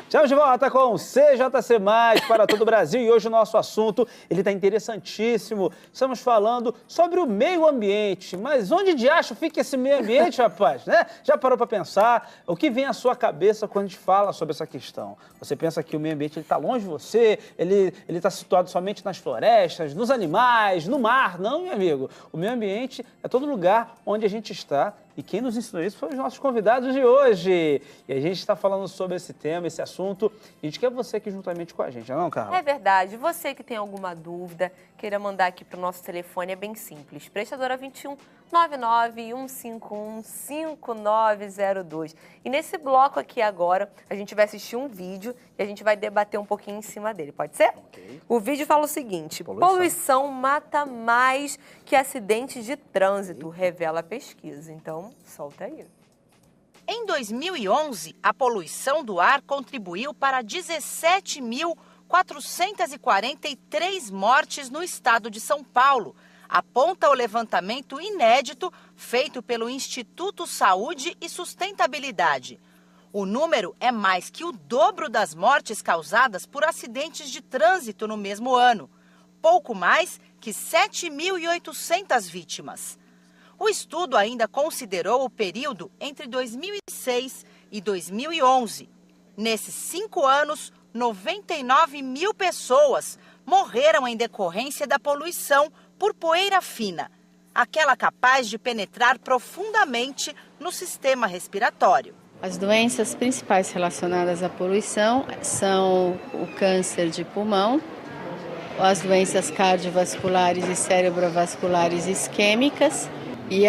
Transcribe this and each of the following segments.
Estamos de volta com o CJC+, para todo o Brasil, e hoje o nosso assunto, ele está interessantíssimo. Estamos falando sobre o meio ambiente, mas onde de acho fica esse meio ambiente, rapaz? Né? Já parou para pensar? O que vem à sua cabeça quando a gente fala sobre essa questão? Você pensa que o meio ambiente está longe de você, ele está situado somente nas florestas, nos animais, no mar? Não, meu amigo. O meio ambiente é todo lugar onde a gente está. E quem nos ensinou isso foram os nossos convidados de hoje. E a gente está falando sobre esse tema, esse assunto. E a gente quer você aqui juntamente com a gente, não é, Carla? É verdade. Você que tem alguma dúvida, queira mandar aqui para o nosso telefone, é bem simples. Prestadora 21 99151 5902. E nesse bloco aqui agora, a gente vai assistir um vídeo e a gente vai debater um pouquinho em cima dele. Pode ser? Ok. O vídeo fala o seguinte: poluição mata mais que acidentes de trânsito, revela a pesquisa. Então, solta aí. Em 2011, a poluição do ar contribuiu para 17.443 mortes no estado de São Paulo, aponta o levantamento inédito feito pelo Instituto Saúde e Sustentabilidade. O número é mais que o dobro das mortes causadas por acidentes de trânsito no mesmo ano, pouco mais que 7.800 vítimas. O estudo ainda considerou o período entre 2006 e 2011. Nesses 5 anos, 99 mil pessoas morreram em decorrência da poluição por poeira fina, aquela capaz de penetrar profundamente no sistema respiratório. As doenças principais relacionadas à poluição são o câncer de pulmão, as doenças cardiovasculares e cerebrovasculares isquêmicas e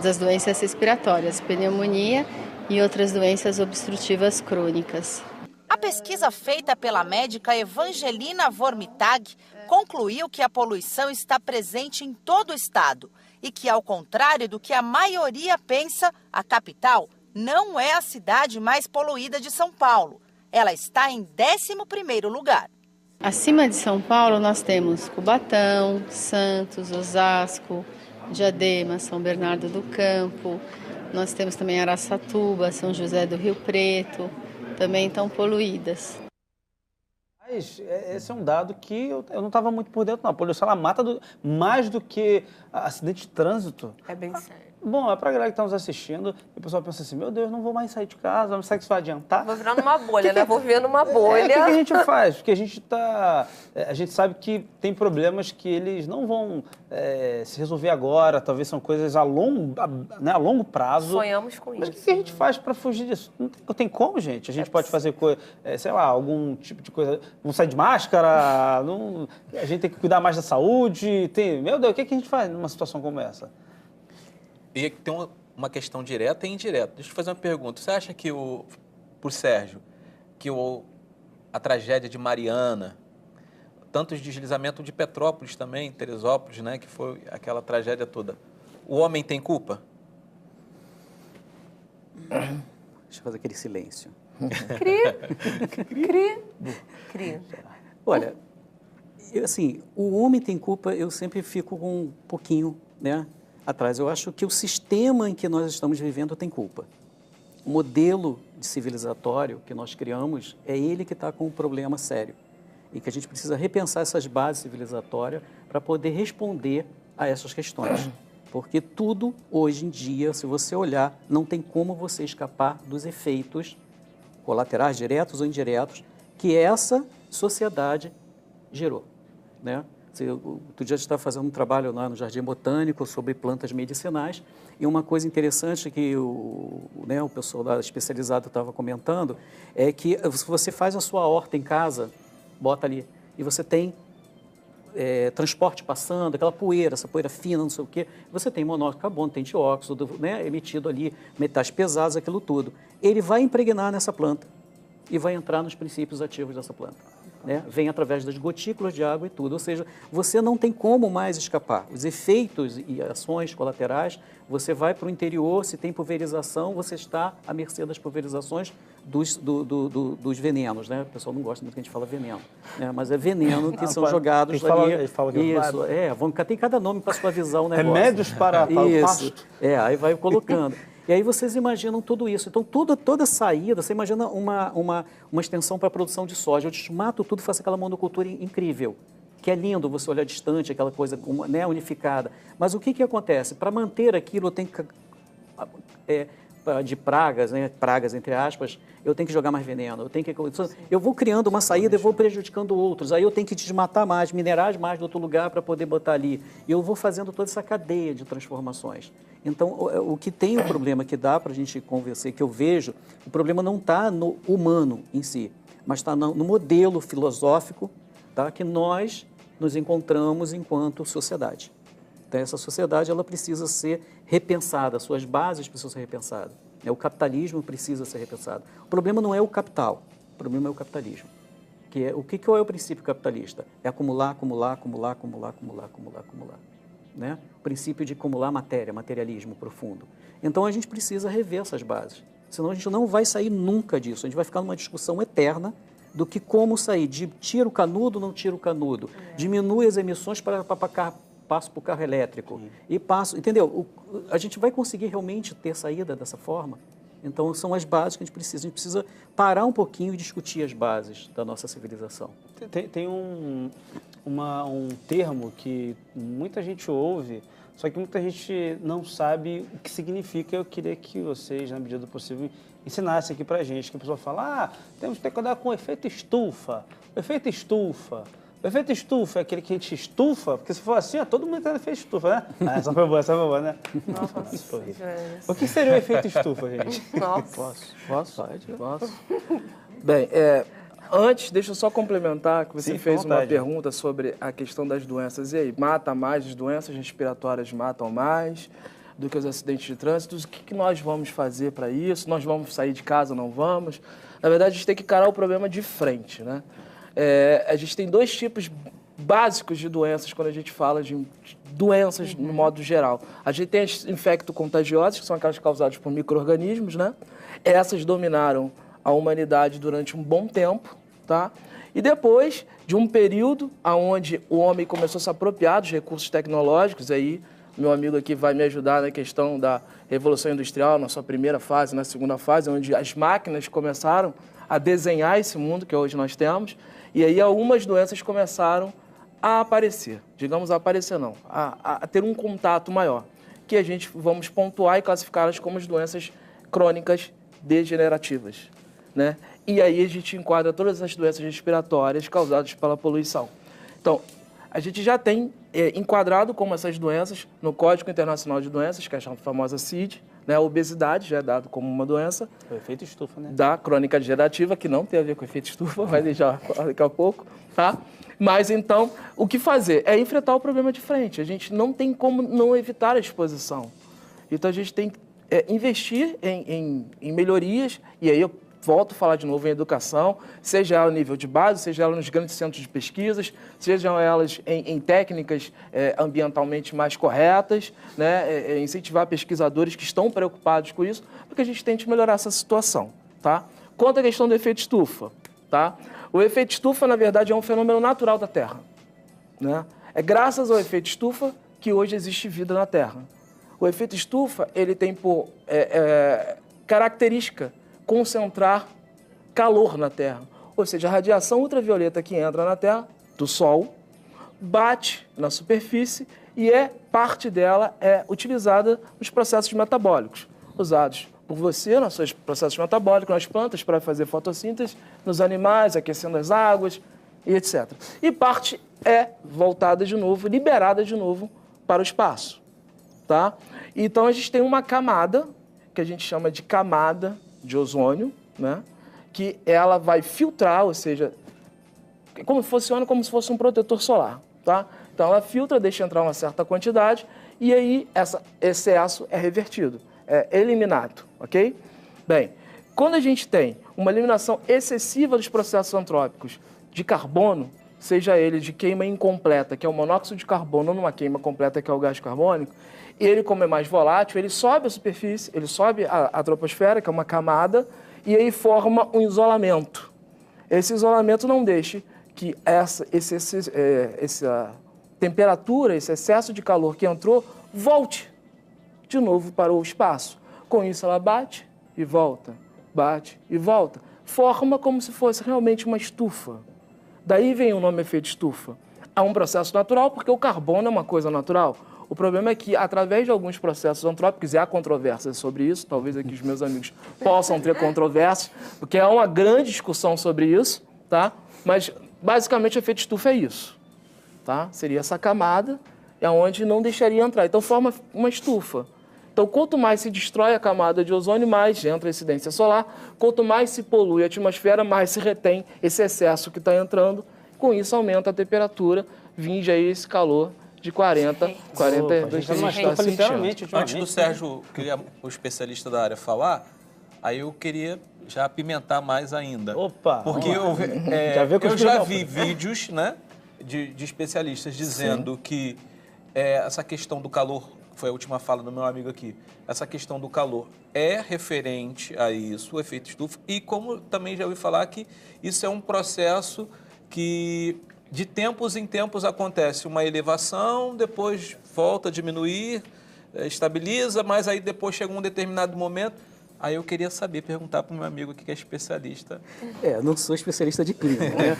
das doenças respiratórias, pneumonia e outras doenças obstrutivas crônicas. A pesquisa feita pela médica Evangelina Vormitag concluiu que a poluição está presente em todo o estado e que, ao contrário do que a maioria pensa, a capital não é a cidade mais poluída de São Paulo. Ela está em 11º lugar. Acima de São Paulo, nós temos Cubatão, Santos, Osasco, Diadema, São Bernardo do Campo. Nós temos também Araçatuba, São José do Rio Preto, também estão poluídas. Mas esse é um dado que eu não estava muito por dentro, não. A poluição ela mata mais do que acidente de trânsito. É bem sério. Bom, é pra galera que está nos assistindo, e o pessoal pensa assim, meu Deus, não vou mais sair de casa, não sei que isso vai adiantar. Vou virar numa bolha, né? Vou viver numa bolha. O que a gente faz? Porque a gente sabe que tem problemas que eles não vão se resolver agora, talvez são coisas a longo prazo. Sonhamos com Mas isso. o que a gente faz para fugir disso? Não tem como, gente. A gente pode fazer, sei lá, algum tipo de coisa. Não sair de máscara, a gente tem que cuidar mais da saúde. Meu Deus, o que a gente faz numa situação como essa? E tem uma questão direta e indireta. Deixa eu fazer uma pergunta. Você acha que, por Sérgio, que a tragédia de Mariana, tanto os deslizamentos de Petrópolis também, Teresópolis, né, que foi aquela tragédia toda, o homem tem culpa? Deixa eu fazer aquele silêncio. Cri. Olha, o homem tem culpa, eu sempre fico com um pouquinho, né, atrás. Eu acho que o sistema em que nós estamos vivendo tem culpa. O modelo de civilizatório que nós criamos é ele que está com um problema sério. E que a gente precisa repensar essas bases civilizatórias para poder responder a essas questões. Porque tudo, hoje em dia, se você olhar, não tem como você escapar dos efeitos colaterais, diretos ou indiretos, que essa sociedade gerou, né? Outro dia a gente estava fazendo um trabalho lá no Jardim Botânico sobre plantas medicinais e uma coisa interessante que o pessoal lá especializado estava comentando é que se você faz a sua horta em casa, bota ali, e você tem transporte passando, aquela poeira, essa poeira fina, não sei o quê, você tem monóxido de carbono, tem dióxido, né, emitido ali, metais pesados, aquilo tudo. Ele vai impregnar nessa planta e vai entrar nos princípios ativos dessa planta. Né? Vem através das gotículas de água e tudo, ou seja, você não tem como mais escapar. Os efeitos e ações colaterais, você vai para o interior, se tem pulverização, você está à mercê das pulverizações dos venenos, né? O pessoal não gosta muito que a gente fala veneno, né? Mas é veneno que são jogados ali. Isso, tem cada nome para suavizar o negócio. Remédios para o pasto. Aí vai colocando. E aí vocês imaginam tudo isso. Então, toda saída, você imagina uma extensão para a produção de soja. Eu desmato tudo e faço aquela monocultura incrível, que é lindo você olhar distante, aquela coisa, né, unificada. Mas o que acontece? Para manter aquilo, eu tenho que... de pragas, né, pragas entre aspas, eu tenho que jogar mais veneno, eu vou criando uma saída e vou prejudicando outros, aí eu tenho que desmatar mais, minerar mais do outro lugar para poder botar ali, e eu vou fazendo toda essa cadeia de transformações. Então, o que tem o problema que dá para a gente convencer, que eu vejo, o problema não está no humano em si, mas está no modelo filosófico, tá, que nós nos encontramos enquanto sociedade. Então, essa sociedade ela precisa ser repensada, suas bases precisam ser repensadas. O capitalismo precisa ser repensado. O problema não é o capital, o problema é o capitalismo. Qual é o princípio capitalista? É acumular, acumular, acumular, acumular, acumular, acumular, acumular. Né? O princípio de acumular matéria, materialismo profundo. Então, a gente precisa rever essas bases. Senão, a gente não vai sair nunca disso. A gente vai ficar numa discussão eterna do que como sair. De tira o canudo, não tira o canudo. Diminui as emissões passo para o carro elétrico. Sim. E passo, entendeu? A gente vai conseguir realmente ter saída dessa forma? Então, são as bases que a gente precisa. A gente precisa parar um pouquinho e discutir as bases da nossa civilização. Tem um termo que muita gente ouve, só que muita gente não sabe o que significa. Eu queria que vocês, na medida do possível, ensinassem aqui pra gente. Que a pessoa fala, temos que ter cuidado com o efeito estufa. O efeito estufa. O efeito estufa é aquele que a gente estufa, porque se for assim, todo mundo tem efeito estufa, né? Essa foi boa, né? Nossa, o que seria o efeito estufa, gente? Nossa. Posso? Bem, antes, deixa eu só complementar que você fez uma pergunta sobre a questão das doenças. E aí, mata mais as doenças respiratórias matam mais do que os acidentes de trânsito? O que nós vamos fazer para isso? Nós vamos sair de casa ou não vamos? Na verdade, a gente tem que encarar o problema de frente, né? A gente tem dois tipos básicos de doenças quando a gente fala de doenças no modo geral. A gente tem as infecto-contagiosas, que são aquelas causadas por micro-organismos, né? Essas dominaram a humanidade durante um bom tempo, tá? E depois de um período onde o homem começou a se apropriar dos recursos tecnológicos, aí meu amigo aqui vai me ajudar na questão da Revolução Industrial, na sua primeira fase, na segunda fase, onde as máquinas começaram a desenhar esse mundo que hoje nós temos, e aí algumas doenças começaram a aparecer, digamos a aparecer não, a ter um contato maior, que a gente vamos pontuar e classificá-las como as doenças crônicas degenerativas, né? E aí a gente enquadra todas as doenças respiratórias causadas pela poluição. Então, a gente já tem enquadrado como essas doenças no Código Internacional de Doenças, que é a famosa CID, né? A obesidade já é dado como uma doença. O efeito estufa, né? Da crônica degenerativa, que não tem a ver com o efeito estufa, vai deixar daqui a pouco, tá? Mas então, o que fazer? É enfrentar o problema de frente. A gente não tem como não evitar a exposição. Então, a gente tem que investir em melhorias, e aí eu volto a falar de novo em educação, seja ela no nível de base, seja ela nos grandes centros de pesquisas, sejam elas em técnicas ambientalmente mais corretas, né? Incentivar pesquisadores que estão preocupados com isso, para que a gente tente melhorar essa situação, tá? Quanto à questão do efeito estufa, tá? O efeito estufa, na verdade, é um fenômeno natural da Terra, né? É graças ao efeito estufa que hoje existe vida na Terra. O efeito estufa, ele tem por característica concentrar calor na Terra. Ou seja, a radiação ultravioleta que entra na Terra, do Sol, bate na superfície e parte dela é utilizada nos processos metabólicos, usados por você nos seus processos metabólicos, nas plantas para fazer fotossíntese, nos animais, aquecendo as águas e etc. E parte é voltada de novo, liberada de novo para o espaço, tá? Então a gente tem uma camada, que a gente chama de camada de ozônio, né? Que ela vai filtrar, ou seja, funciona como se fosse um protetor solar, tá? Então ela filtra, deixa entrar uma certa quantidade e aí esse excesso é revertido, é eliminado, ok? Bem, quando a gente tem uma eliminação excessiva dos processos antrópicos de carbono, seja ele de queima incompleta, que é o monóxido de carbono, ou numa queima completa, que é o gás carbônico, ele, como é mais volátil, ele sobe a superfície, ele sobe a troposfera, que é uma camada, e aí forma um isolamento. Esse isolamento não deixa que essa temperatura, esse excesso de calor que entrou, volte de novo para o espaço. Com isso, ela bate e volta, bate e volta. Forma como se fosse realmente uma estufa. Daí vem o nome efeito estufa. É um processo natural, porque o carbono é uma coisa natural. O problema é que, através de alguns processos antrópicos, e há controvérsias sobre isso, talvez aqui os meus amigos possam ter controvérsias, porque há uma grande discussão sobre isso, tá? Mas, basicamente, o efeito estufa é isso, tá? Seria essa camada, é onde não deixaria entrar. Então, forma uma estufa. Então, quanto mais se destrói a camada de ozônio, mais entra a incidência solar. Quanto mais se polui a atmosfera, mais se retém esse excesso que está entrando. Com isso, aumenta a temperatura, vinde aí esse calor de 40, 42 que a gente está sentindo. Antes do Sérgio, o especialista da área, falar, aí eu queria já apimentar mais ainda. Opa! Porque eu já vi vídeos, né, de especialistas dizendo que essa questão do calor, foi a última fala do meu amigo aqui, essa questão do calor é referente a isso, o efeito estufa, e como também já ouvi falar que isso é um processo que de tempos em tempos acontece uma elevação, depois volta a diminuir, estabiliza, mas aí depois chega um determinado momento. Aí eu queria saber, perguntar para o meu amigo aqui que é especialista. Não sou especialista de clima, né?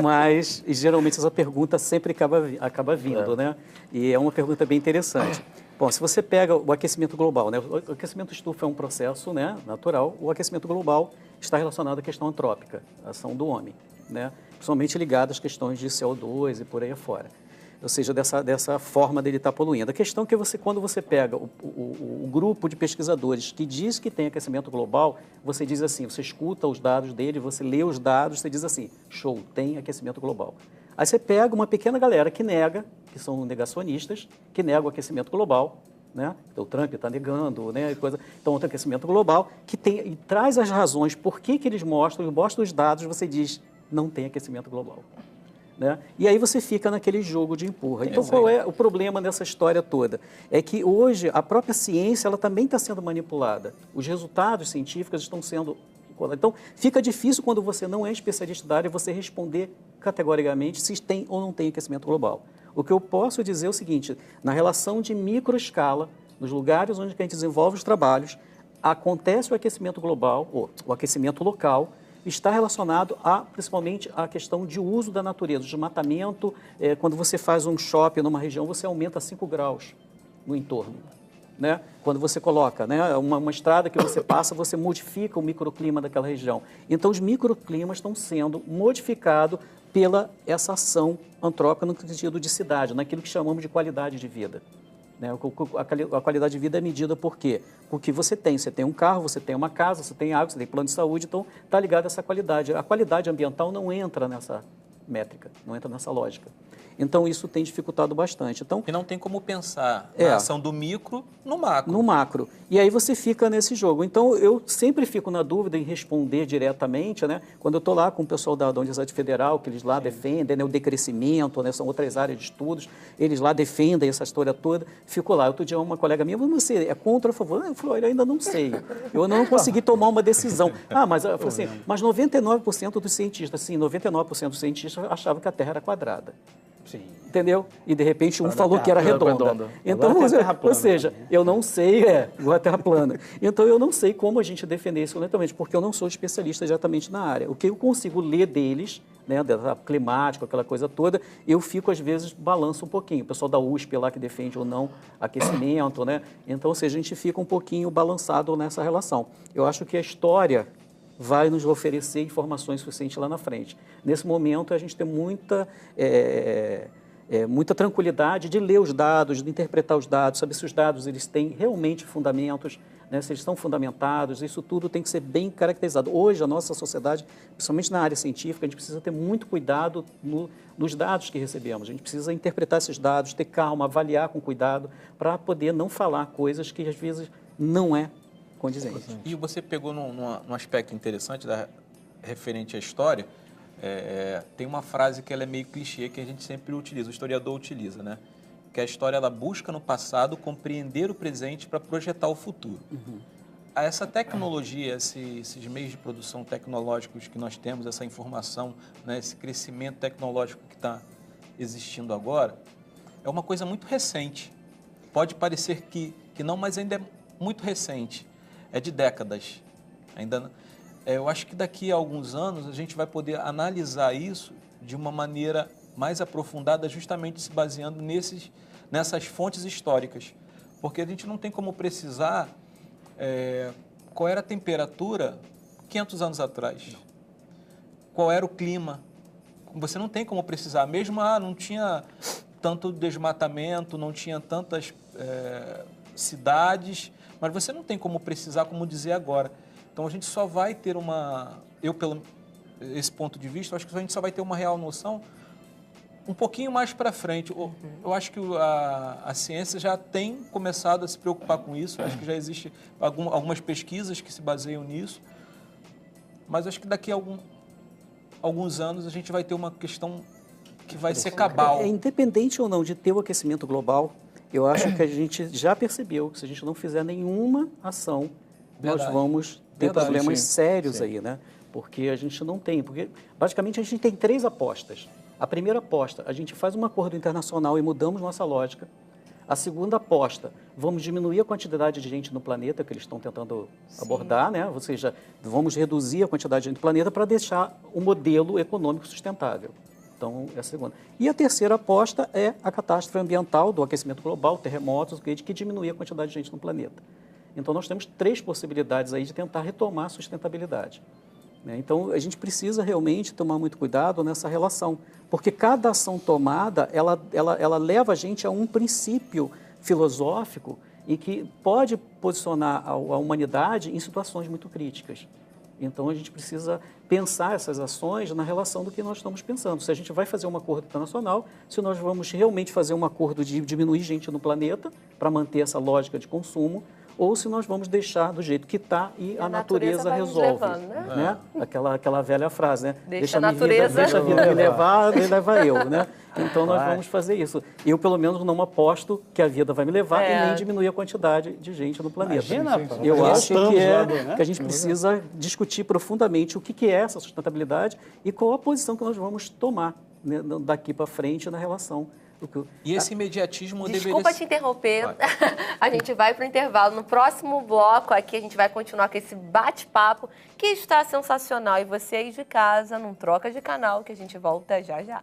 Mas geralmente essa pergunta sempre acaba vindo, né? E é uma pergunta bem interessante. Bom, se você pega o aquecimento global, né? O aquecimento estufa é um processo, né, natural. O aquecimento global está relacionado à questão antrópica, a ação do homem, né? Principalmente ligado às questões de CO2 e por aí afora. Ou seja, dessa forma dele estar poluindo. A questão é que quando você pega o grupo de pesquisadores que diz que tem aquecimento global, você diz assim, você escuta os dados dele, você lê os dados, você diz assim, show, tem aquecimento global. Aí você pega uma pequena galera que nega, que são negacionistas, que negam o aquecimento global, né? Então, o Trump está negando, né? Então, tem aquecimento global, e traz as razões por que eles mostram os dados, você diz, não tem aquecimento global. Né? E aí você fica naquele jogo de empurra. Então, qual é o problema dessa história toda? É que hoje a própria ciência ela também está sendo manipulada. Os resultados científicos estão sendo... Então, fica difícil quando você não é especialista da área você responder categoricamente se tem ou não tem aquecimento global. O que eu posso dizer é o seguinte, na relação de microescala, nos lugares onde a gente desenvolve os trabalhos, acontece o aquecimento global, ou o aquecimento local, está relacionado principalmente à questão de uso da natureza, o desmatamento. Quando você faz um shopping numa região, você aumenta 5 graus no entorno. Né? Quando você coloca, né, uma estrada que você passa, você modifica o microclima daquela região. Então, os microclimas estão sendo modificados pela essa ação antrópica no sentido de cidade, naquilo que chamamos de qualidade de vida. Né? A qualidade de vida é medida por quê? Porque você tem um carro, você tem uma casa, você tem água, você tem plano de saúde, então está ligado a essa qualidade. A qualidade ambiental não entra nessa métrica, não entra nessa lógica. Então, isso tem dificultado bastante. Então, e não tem como pensar na ação do micro no macro. No macro. E aí você fica nesse jogo. Então, eu sempre fico na dúvida em responder diretamente, né? Quando eu estou lá com o pessoal da Universidade Federal, que eles lá defendem, né, o decrescimento, né, são outras áreas de estudos, eles lá defendem essa história toda. Fico lá. Outro dia uma colega minha, você é contra ou a favor? Eu falei, eu ainda não sei. Eu não consegui tomar uma decisão. Mas eu falei assim, mas 99% dos cientistas, sim, 99% dos cientistas achavam que a Terra era quadrada. Sim. Entendeu? E de repente um falou que era redonda. Então, ou seja, eu não sei, igual a Terra plana. Então eu não sei como a gente defender isso lentamente, porque eu não sou especialista exatamente na área. O que eu consigo ler deles, né, da climática, aquela coisa toda, eu fico às vezes balanço um pouquinho. O pessoal da USP lá que defende ou não aquecimento, né? Então, ou seja, a gente fica um pouquinho balançado nessa relação. Eu acho que a história vai nos oferecer informações suficientes lá na frente. Nesse momento, a gente tem muita tranquilidade de ler os dados, de interpretar os dados, saber se os dados eles têm realmente fundamentos, né, se eles estão fundamentados, isso tudo tem que ser bem caracterizado. Hoje, a nossa sociedade, principalmente na área científica, a gente precisa ter muito cuidado nos dados que recebemos. A gente precisa interpretar esses dados, ter calma, avaliar com cuidado, para poder não falar coisas que, às vezes, não é condizente. E você pegou num aspecto interessante referente à história. Tem uma frase que ela é meio clichê, que a gente sempre utiliza, o historiador utiliza, né? Que a história ela busca no passado compreender o presente para projetar o futuro. Uhum. Essa tecnologia, esses meios de produção tecnológicos que nós temos, essa informação, né, esse crescimento tecnológico que está existindo agora, é uma coisa muito recente. Pode parecer que não, mas ainda é muito recente. é de décadas. Eu acho que daqui a alguns anos a gente vai poder analisar isso de uma maneira mais aprofundada, justamente se baseando nessas fontes históricas. Porque a gente não tem como precisar qual era a temperatura 500 anos atrás. Não. Qual era o clima. Você não tem como precisar. Mesmo, não tinha tanto desmatamento, não tinha tantas cidades, mas você não tem como precisar, como dizer agora. Então, a gente só vai ter pelo esse ponto de vista, eu acho que a gente só vai ter uma real noção um pouquinho mais para frente. Eu acho que a ciência já tem começado a se preocupar com isso, acho que já existem algumas pesquisas que se baseiam nisso, mas acho que daqui a alguns anos a gente vai ter uma questão que vai ser cabal. Independente ou não de ter o aquecimento global, eu acho que a gente já percebeu que se a gente não fizer nenhuma ação, nós vamos ter problemas sérios aí, né? Porque a gente não tem. Porque, basicamente, a gente tem 3 apostas. A primeira aposta, a gente faz um acordo internacional e mudamos nossa lógica. A segunda aposta, vamos diminuir a quantidade de gente no planeta, que eles estão tentando abordar, né? Ou seja, vamos reduzir a quantidade de gente no planeta para deixar um modelo econômico sustentável. Então, é a segunda. E a terceira aposta é a catástrofe ambiental do aquecimento global, terremotos, que diminui a quantidade de gente no planeta. Então, nós temos 3 possibilidades aí de tentar retomar a sustentabilidade. Então, a gente precisa realmente tomar muito cuidado nessa relação, porque cada ação tomada, ela leva a gente a um princípio filosófico e que pode posicionar a humanidade em situações muito críticas. Então, a gente precisa pensar essas ações na relação do que nós estamos pensando. Se a gente vai fazer um acordo internacional, se nós vamos realmente fazer um acordo de diminuir gente no planeta para manter essa lógica de consumo, ou se nós vamos deixar do jeito que está e a natureza resolve. Levando, né? Aquela velha frase, né? Deixa a vida me levar, e leva eu, né? Então, nós vamos fazer isso. Eu, pelo menos, não aposto que a vida vai me levar e nem diminuir a quantidade de gente no planeta. Imagina, eu acho que a gente precisa discutir profundamente o que é essa sustentabilidade e qual a posição que nós vamos tomar, né, daqui para frente na relação. E esse imediatismo Desculpa te interromper, a gente vai para o intervalo. No próximo bloco aqui a gente vai continuar com esse bate-papo que está sensacional. E você aí de casa, não troca de canal que a gente volta já já.